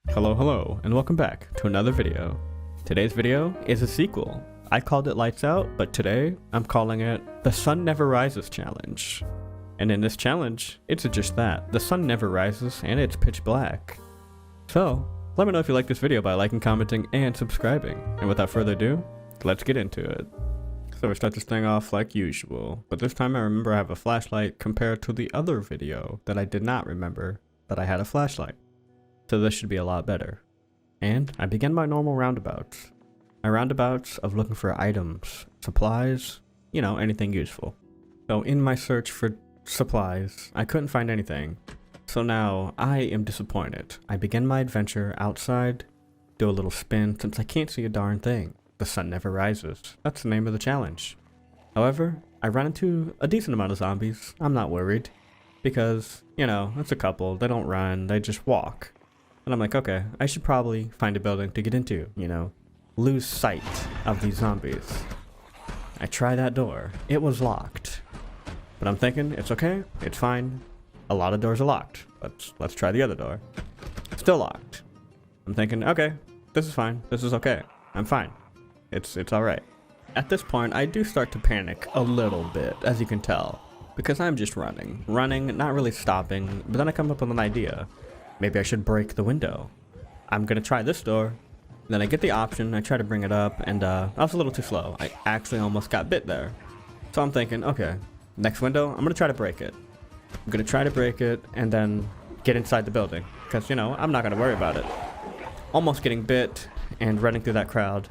Hello, and welcome back to another video. Today's video is a sequel. I called it Lights Out, but today I'm calling it the Sun Never Rises Challenge. And in this challenge, it's just that. The sun never rises and it's pitch black. So, let me know if you like this video by liking, commenting, and subscribing. And without further ado, let's get into it. So we start this thing off like usual, but this time I remember I have a flashlight compared to the other video that I did not remember that I had a flashlight. So this should be a lot better. And I begin my normal roundabouts. My roundabouts of looking for items, supplies, you know, anything useful. So in my search for supplies, I couldn't find anything. So now I am disappointed. I begin my adventure outside, do a little spin since I can't see a darn thing. The sun never rises. That's the name of the challenge. However, I run into a decent amount of zombies. I'm not worried because, you know, it's a couple. They don't run, they just walk. And I'm like, okay, I should probably find a building to get into, you know, lose sight of these zombies. I try that door. It was locked. But I'm thinking, it's okay, it's fine. A lot of doors are locked. Let's try the other door. Still locked. I'm thinking, okay, this is fine. This is okay. I'm fine. It's alright. At this point, I do start to panic a little bit, as you can tell. Because I'm just running, not really stopping, but then I come up with an idea. Maybe I should break the window. I'm gonna try this door. Then I get the option, I try to bring it up, and I was a little too slow. I actually almost got bit there. So I'm thinking, okay, next window, I'm gonna try to break it. I'm gonna try to break it, and then get inside the building. Because, you know, I'm not gonna worry about it. Almost getting bit, and running through that crowd.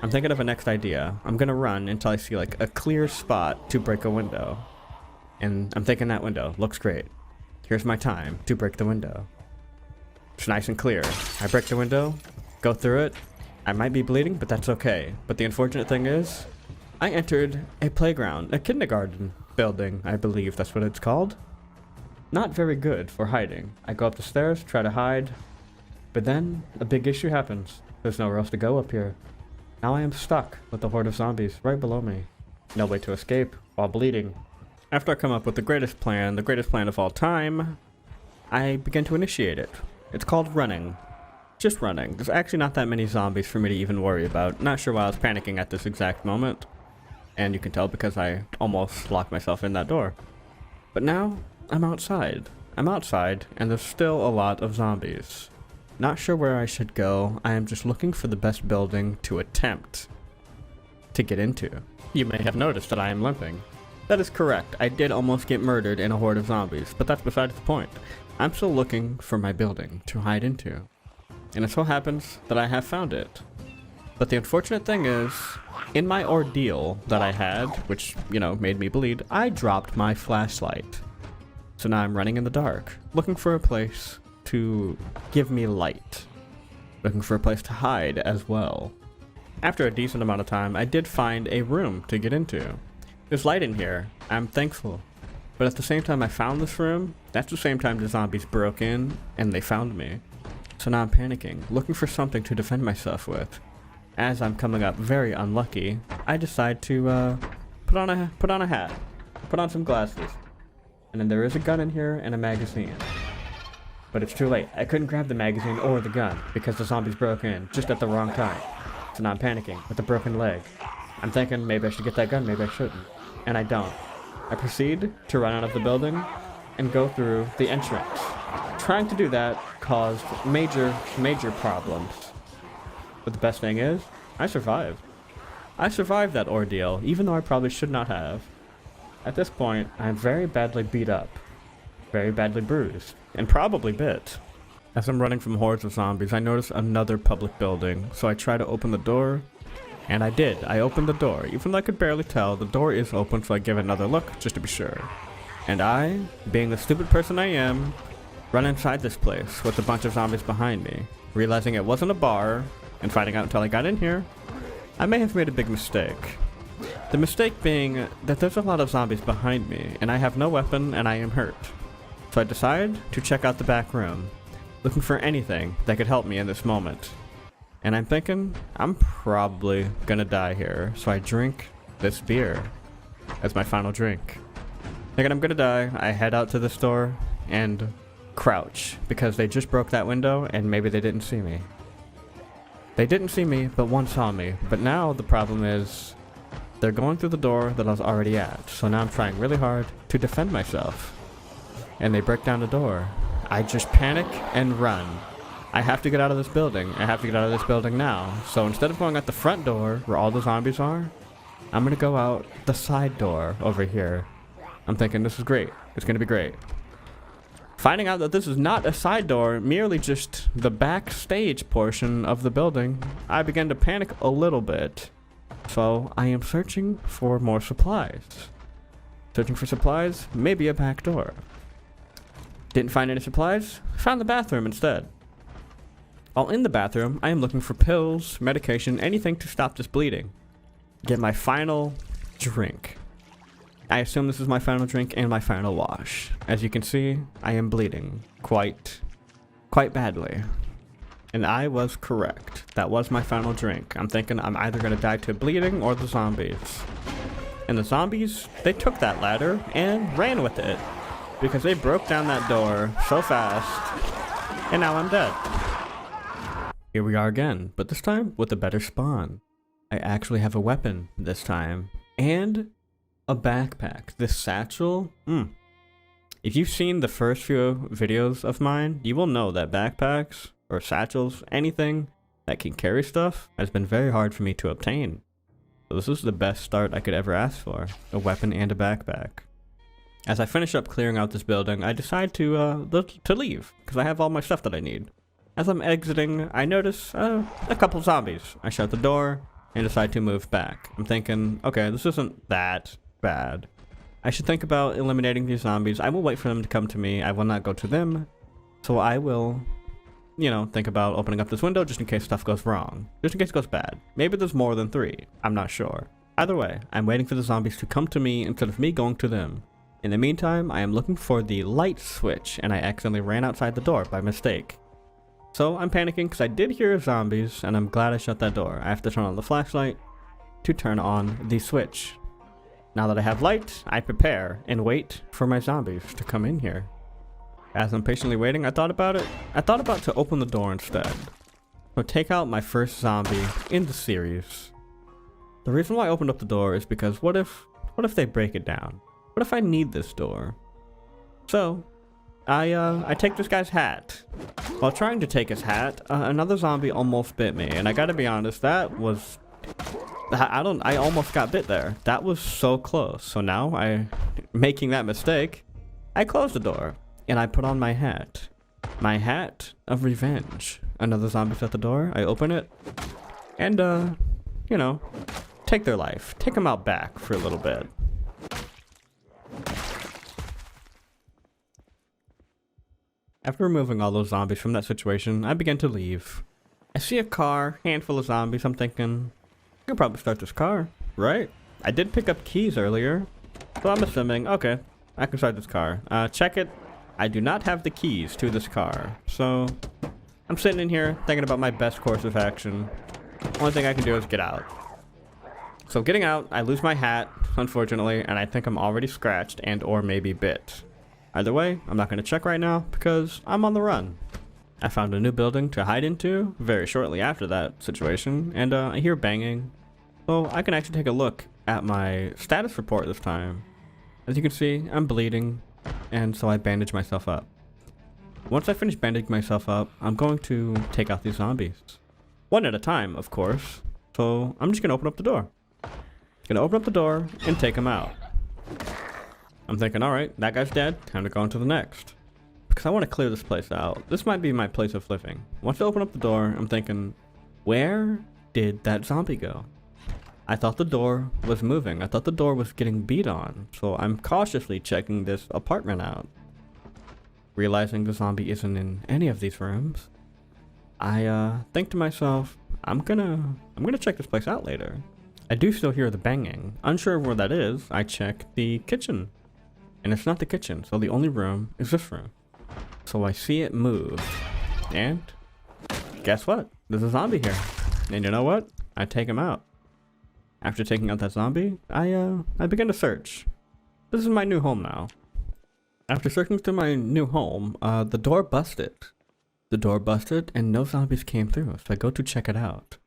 I'm thinking of a next idea. I'm gonna run until I see like a clear spot to break a window. And I'm thinking that window looks great. Here's my time to break the window. It's nice and clear. I break the window, go through it. I might be bleeding, but that's okay. But the unfortunate thing is, I entered a playground, a kindergarten building, I believe that's what it's called. Not very good for hiding. I go up the stairs, try to hide, but then a big issue happens. There's nowhere else to go up here. Now I am stuck with the horde of zombies right below me. No way to escape while bleeding. After I come up with the greatest plan of all time, I begin to initiate it. It's called running. Just running. There's actually not that many zombies for me to even worry about. Not sure why I was panicking at this exact moment. And you can tell because I almost locked myself in that door. But now, I'm outside. I'm outside, and there's still a lot of zombies. Not sure where I should go. I am just looking for the best building to attempt to get into. You may have noticed that I am limping. That is correct. I did almost get murdered in a horde of zombies, but that's besides the point. I'm still looking for my building to hide into. And it so happens that I have found it. But the unfortunate thing is, in my ordeal that I had, which, you know, made me bleed, I dropped my flashlight. So now I'm running in the dark, looking for a place to give me light. Looking for a place to hide as well. After a decent amount of time, I did find a room to get into. There's light in here. I'm thankful. But at the same time I found this room, that's the same time the zombies broke in and they found me. So now I'm panicking, looking for something to defend myself with. As I'm coming up very unlucky, I decide to put on a hat, put on some glasses. And then there is a gun in here and a magazine. But it's too late. I couldn't grab the magazine or the gun because the zombies broke in just at the wrong time. So now I'm panicking with a broken leg. I'm thinking maybe I should get that gun, maybe I shouldn't. And I don't. I proceed to run out of the building and go through the entrance. Trying to do that caused major problems. But the best thing is, I survived. I survived that ordeal, even though I probably should not have. At this point, I'm very badly beat up, very badly bruised, and probably bit. As I'm running from hordes of zombies, I notice another public building, so I try to open the door. And I did. I opened the door. Even though I could barely tell, the door is open, so I give it another look, just to be sure. And I, being the stupid person I am, run inside this place with a bunch of zombies behind me. Realizing it wasn't a bar, and finding out until I got in here, I may have made a big mistake. The mistake being that there's a lot of zombies behind me, and I have no weapon, and I am hurt. So I decide to check out the back room, looking for anything that could help me in this moment. And I'm thinking, I'm probably gonna die here, so I drink this beer as my final drink. Thinking I'm gonna die, I head out to the store and crouch because they just broke that window and maybe they didn't see me. They didn't see me, but one saw me. But now the problem is they're going through the door that I was already at. So now I'm trying really hard to defend myself. And they break down the door. I just panic and run. I have to get out of this building. I have to get out of this building now. So instead of going out the front door where all the zombies are, I'm gonna go out the side door over here. I'm thinking this is great. It's gonna be great. Finding out that this is not a side door, merely just the backstage portion of the building, I began to panic a little bit. So I am searching for more supplies. Searching for supplies, maybe a back door. Didn't find any supplies, found the bathroom instead. While in the bathroom, I am looking for pills, medication, anything to stop this bleeding. Get my final drink. I assume this is my final drink and my final wash. As you can see, I am bleeding quite badly. And I was correct. That was my final drink. I'm thinking I'm either going to die to bleeding or the zombies. And the zombies, they took that ladder and ran with it. Because they broke down that door so fast. And now I'm dead. Here we are again, but this time with a better spawn. I actually have a weapon this time. And a backpack. This satchel, If you've seen the first few videos of mine, you will know that backpacks or satchels, anything that can carry stuff, has been very hard for me to obtain. So this is the best start I could ever ask for. A weapon and a backpack. As I finish up clearing out this building, I decide to leave, because I have all my stuff that I need. As I'm exiting, I notice a couple zombies. I shut the door and decide to move back. I'm thinking, okay, this isn't that bad. I should think about eliminating these zombies. I will wait for them to come to me. I will not go to them. So I will, think about opening up this window just in case stuff goes wrong. Just in case it goes bad. Maybe there's more than 3. I'm not sure. Either way, I'm waiting for the zombies to come to me instead of me going to them. In the meantime, I am looking for the light switch, and I accidentally ran outside the door by mistake. So I'm panicking because I did hear zombies, and I'm glad I shut that door. I have to turn on the flashlight to turn on the switch. Now that I have light, I prepare and wait for my zombies to come in here. As I'm patiently waiting, I thought about it. I thought about to open the door instead. So take out my first zombie in the series. The reason why I opened up the door is because what if they break it down? What if I need this door? So, I take this guy's hat. While trying to take his hat, another zombie almost bit me, and I gotta be honest, I almost got bit there. That was so close. So now, making that mistake, I close the door, and I put on my hat. My hat of revenge. Another zombie's at the door, I open it, and, take their life. Take them out back for a little bit. After removing all those zombies from that situation, I began to leave. I see a car, handful of zombies. I'm thinking, I can probably start this car, right? I did pick up keys earlier, so I'm assuming, okay, I can start this car. Check it. I do not have the keys to this car, so I'm sitting in here thinking about my best course of action. Only thing I can do is get out. So getting out, I lose my hat, unfortunately, and I think I'm already scratched and or maybe bit. Either way, I'm not going to check right now because I'm on the run. I found a new building to hide into very shortly after that situation, and I hear banging. So I can actually take a look at my status report this time. As you can see, I'm bleeding, and so I bandage myself up. Once I finish bandaging myself up, I'm going to take out these zombies. One at a time, of course. So I'm just going to open up the door. Gonna open up the door and take them out. I'm thinking, alright, that guy's dead, time to go on to the next. Because I want to clear this place out. This might be my place of living. Once I open up the door, I'm thinking, where did that zombie go? I thought the door was moving. I thought the door was getting beat on. So I'm cautiously checking this apartment out. Realizing the zombie isn't in any of these rooms, I think to myself, I'm gonna check this place out later. I do still hear the banging. Unsure of where that is, I check the kitchen. And it's not the kitchen, so the only room is this room. So I see it move. And guess what? There's a zombie here. And you know what? I take him out. After taking out that zombie, I begin to search. This is my new home now. After searching through my new home, the door busted. The door busted and no zombies came through, so I go to check it out.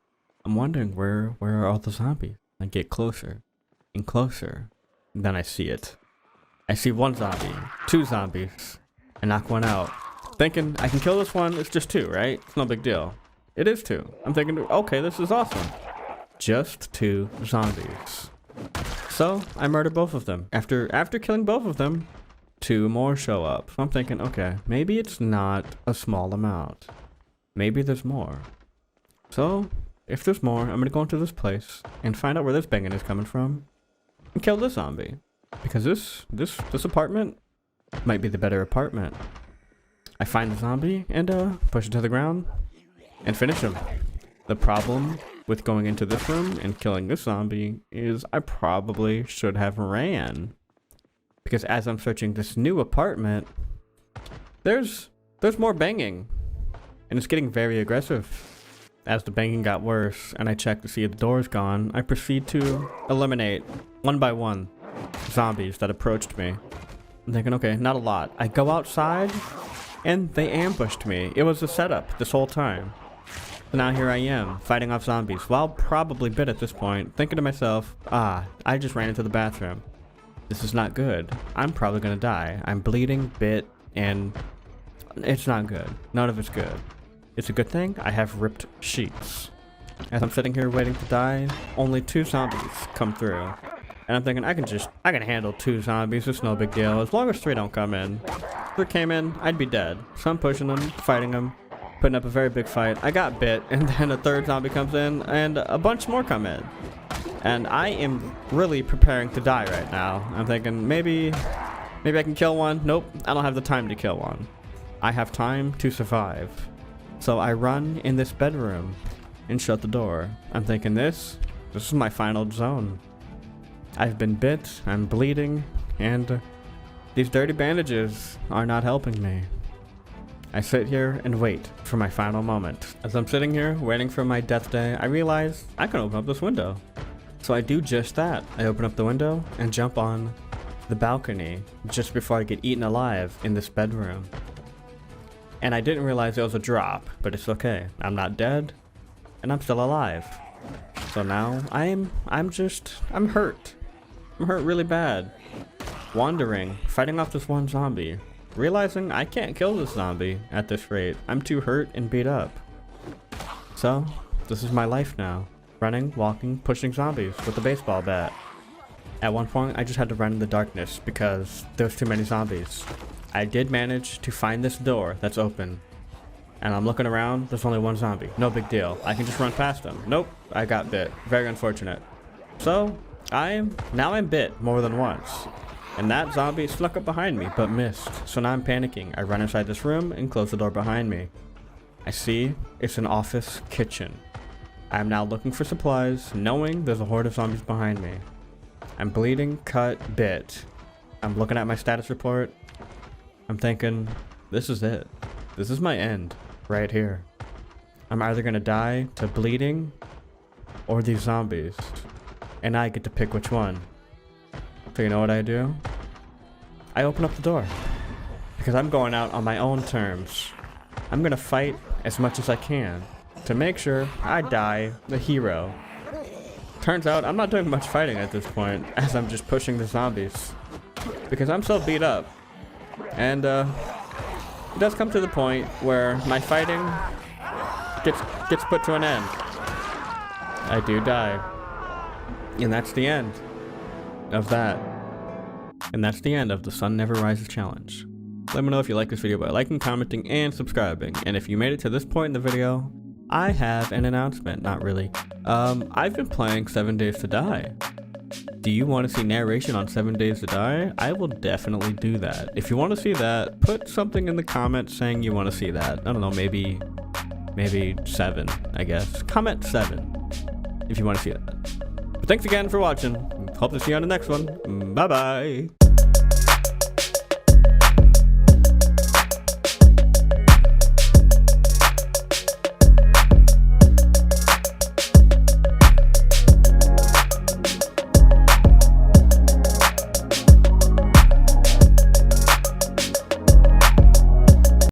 I'm wondering where are all the zombies? I get closer and closer. Then I see it. I see one zombie, two zombies. I knock one out. Thinking I can kill this one, it's just two, right? It's no big deal. It is two. I'm thinking, okay, this is awesome. Just two zombies. So I murder both of them. After killing both of them, two more show up. So I'm thinking, okay, maybe it's not a small amount. Maybe there's more. So if there's more, I'm gonna go into this place and find out where this banging is coming from and kill this zombie. Because this apartment might be the better apartment. I find the zombie and push it to the ground and finish him. The problem with going into this room and killing this zombie is I probably should have ran. Because as I'm searching this new apartment, there's more banging. And it's getting very aggressive. As the banging got worse and I check to see if the door's gone, I proceed to eliminate, one by one, zombies that approached me. I'm thinking, okay, not a lot. I go outside and they ambushed me. It was a setup this whole time. So now here I am, fighting off zombies, while probably bit at this point, thinking to myself, I just ran into the bathroom. This is not good. I'm probably gonna die. I'm bleeding, bit, and it's not good. None of it's good. It's a good thing I have ripped sheets. As I'm sitting here waiting to die, only two zombies come through. And I'm thinking, I can handle two zombies, it's no big deal, as long as three don't come in. If three came in, I'd be dead. So I'm pushing them, fighting them, putting up a very big fight. I got bit, and then a third zombie comes in, and a bunch more come in. And I am really preparing to die right now. I'm thinking, maybe I can kill one. Nope, I don't have the time to kill one. I have time to survive. So I run in this bedroom and shut the door. I'm thinking this is my final zone. I've been bit, I'm bleeding, and these dirty bandages are not helping me. I sit here and wait for my final moment. As I'm sitting here waiting for my death day, I realize I can open up this window. So I do just that. I open up the window and jump on the balcony just before I get eaten alive in this bedroom. And I didn't realize it was a drop, but it's okay. I'm not dead, and I'm still alive. So now I'm hurt. I'm hurt really bad. Wandering, fighting off this one zombie. Realizing I can't kill this zombie at this rate. I'm too hurt and beat up. So, this is my life now. Running, walking, pushing zombies with a baseball bat. At one point, I just had to run in the darkness because there was too many zombies. I did manage to find this door that's open. And I'm looking around, there's only one zombie. No big deal. I can just run past him. Nope, I got bit. Very unfortunate. So, now I'm bit more than once. And that zombie snuck up behind me, but missed. So now I'm panicking. I run inside this room and close the door behind me. I see it's an office kitchen. I'm now looking for supplies, knowing there's a horde of zombies behind me. I'm bleeding, cut, bit. I'm looking at my status report. I'm thinking, this is it. This is my end, right here. I'm either gonna die to bleeding or these zombies. And I get to pick which one. So you know what I do? I open up the door. Because I'm going out on my own terms. I'm gonna fight as much as I can to make sure I die the hero. Turns out I'm not doing much fighting at this point, as I'm just pushing the zombies. Because I'm so beat up. And it does come to the point where my fighting gets put to an end. I do die. And that's the end of that. And that's the end of the Sun Never Rises challenge. Let me know if you like this video by liking, commenting, and subscribing. And if you made it to this point in the video, I have an announcement. Not really. I've been playing 7 Days to Die. Do you want to see narration on 7 Days to Die? I will definitely do that. If you want to see that, put something in the comments saying you want to see that. I don't know, maybe 7, I guess. Comment 7 if you want to see that. But thanks again for watching. Hope to see you on the next one. Bye bye.